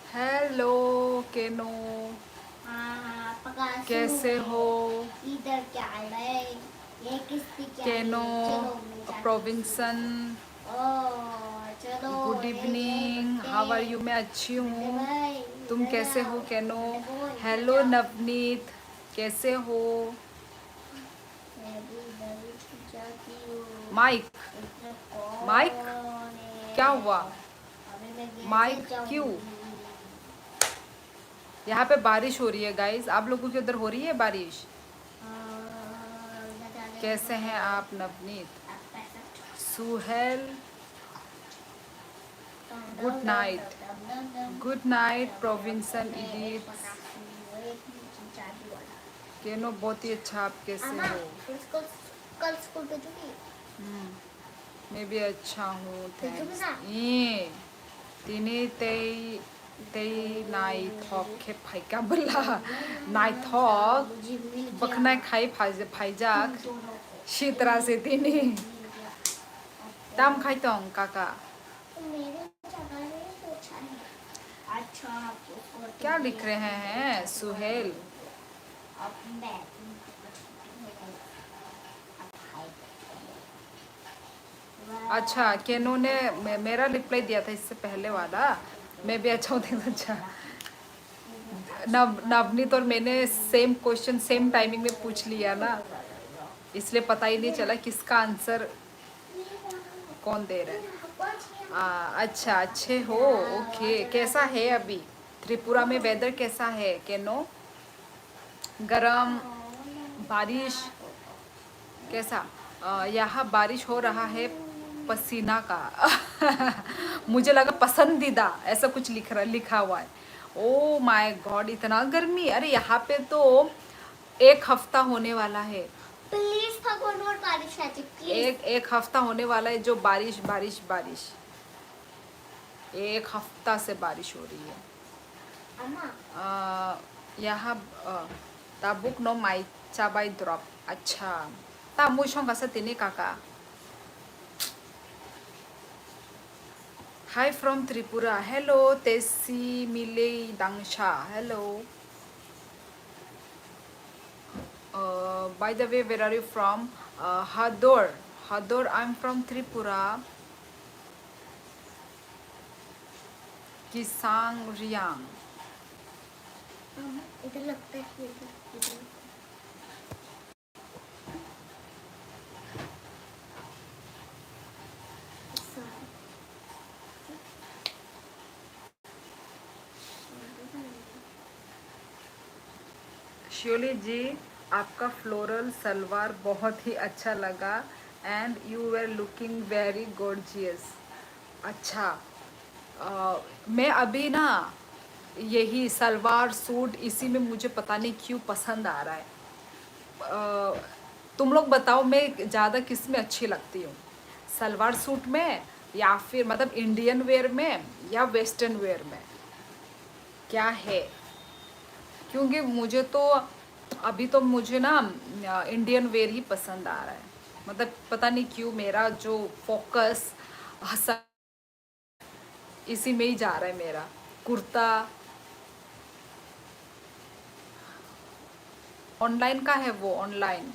Hello केनो, पका कैसे हो इधर क्या है? ये किसकी क्या केनो? है? चलो मैं जाती प्रोविंसन, हूँ। चलो गुड ये इवनिंग, बट्टे हाउ आर यू? मैं अच्छी बट्टे हूँ, भाई तुम इधर कैसे आओ। हो केनो? बट्टे बोल इधर हेलो जाओ। नवनीत, कैसे हो? मैं भी इधर ही जाती हूँ। माइक, इधर माइक, कौन क्या है? हुआ? अभी मैं कैसे माइक क्यों? जाऊंगी? यहाँ पे बारिश हो रही है गाइस, आप लोगों के उधर हो रही है बारिश? उधर जाने कैसे दो। हैं आप नवनीत? आप पैसा सुहेल, डम डम गुड डम नाइट। डम डम डम। गुड नाइट डम डम प्रोविंसन डम। एक इडियट्स। पटाखा एक चाबी वाला। केनो बहुत ही अच्छा, आप कैसे अम्मा हो? इसको कल स्कूल भेजोगी? मैं भी अच्छा हूँ, भेजोगी थैंक्स। ना? ये तिनी तेई तेई नाई थॉक के फाई क्या बोला? नाई थॉक मुझे मिल गया। बखना खाई तुम फाइजाक दोनों को शीतरा से तिनी मिल गया। तम खाई तोंग काका। तो मेरे जगह में तो अच्छा है। अच्छा आपको क्या लिख रहे हैं सुहेल? अब मैं अच्छा, केनो ने मेरा रिप्लाई दिया था इससे पहले वाला। मैं भी अच्छा हूँ, अच्छा। नवनीत और मैंने सेम क्वेश्चन सेम टाइमिंग में पूछ लिया ना, इसलिए पता ही नहीं चला किसका आंसर कौन दे रहा है। अच्छा, अच्छे हो, ओके। कैसा है अभी त्रिपुरा में वेदर? कैसा है केनो? गरम, बारिश, कैसा? यहाँ बारिश हो रहा है, पसीना का मुझे लगा पसंदीदा ऐसा कुछ लिखा हुआ है। ओ माय गॉड, इतना गर्मी! अरे यहाँ पे तो 1 हफ्ता होने वाला है। प्लीज भगवान और बारिश आ जाए प्लीज। एक हफ्ता होने वाला है जो बारिश बारिश बारिश, 1 हफ्ता से बारिश हो रही है। अम्मा यहाँ tabuk no mai cabay drop. अच्छा, ता मुझों का सतीने काका। Hi from Tripura. Hello, Tessie Miley Dangsha. Hello. By the way, where are you from? Hador. Hador, I'm from Tripura. Kisang Riang. इधर लगता है कि इधर श्योली जी, आपका फ्लोरल सलवार बहुत ही अच्छा लगा and you were looking very gorgeous. अच्छा, मैं अभी ना यही सलवार सूट इसी में मुझे पता नहीं क्यों पसंद आ रहा है। तुम लोग बताओ मैं ज़्यादा किस में अच्छी लगती हूँ, सलवार सूट में या फिर मतलब इंडियन वेयर में या वेस्टर्न वेयर में? क्या है? क्योंकि मुझे तो अभी तो मुझे ना इंडियन वेयर ही पसंद आ रहा है। मतलब पता नहीं क्यों मेरा जो फोकस इसी में ही जा रहा है मेरा। कुर्ता ऑनलाइन का है वो, ऑनलाइन